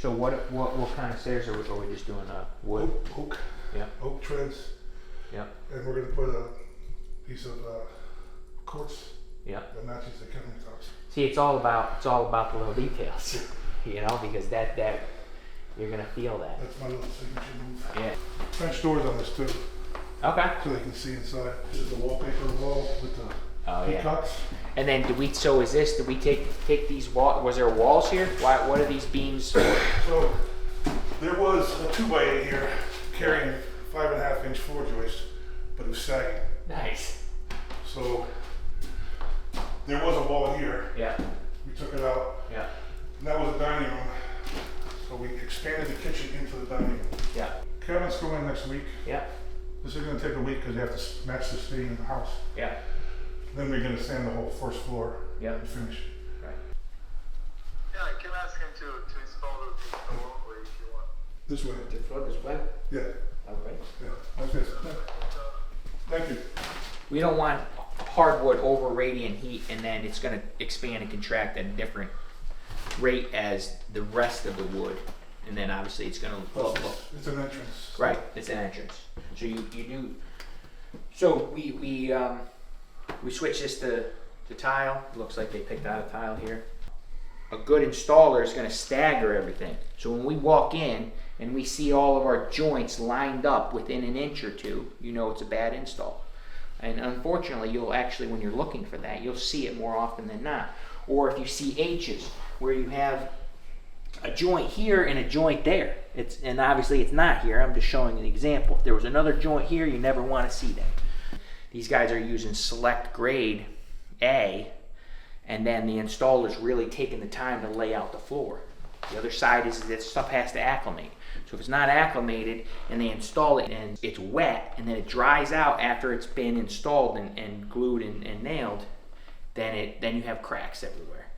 So what kind of stairs are we just doing? Wood? Oak. Yeah. Oak treads. Yeah. And we're gonna put a piece of quartz Yeah. that matches the countertops. See, it's all about the little details, you know, because that you're gonna feel that. That's my little signature move. Yeah. French doors on this too, Okay. so they can see inside. This is the wallpaper wall with the peacocks. And then did we take these walls? Was there walls here? What are these beams? So there was a 2x8 here carrying 5.5-inch floor joist, but it was sagging. Nice. So there was a wall here. Yeah. We took it out. Yeah. And that was a dining room. So we expanded the kitchen into the dining room. Yeah. Cabinets go in next week. Yeah. This is going to take a week because you have to match the staying in the house. Yeah. Then we're going to sand the whole first floor Yeah. and finish. Right. Yeah, I can ask him to install the door if you want. This way. The floor this way. Yeah. All right. Yeah. Like this. Thank you. We don't want hardwood over radiant heat, and then it's going to expand and contract at a different rate as the rest of the wood, and then obviously it's going to look. It's an entrance. Right, it's an entrance. So you do. So we switch this to tile. Looks like they picked out a tile here. A good installer is going to stagger everything. So when we walk in and we see all of our joints lined up within an inch or two, you know it's a bad install. And unfortunately, you'll actually, when you're looking for that, you'll see it more often than not. Or if you see H's, where you have a joint here and a joint there. And obviously it's not here, I'm just showing an example. If there was another joint here, you never want to see that. These guys are using select grade A, and then the installer's really taking the time to lay out the floor. The other side is that stuff has to acclimate. So if it's not acclimated and they install it and it's wet and then it dries out after it's been installed and glued and nailed, then you have cracks everywhere.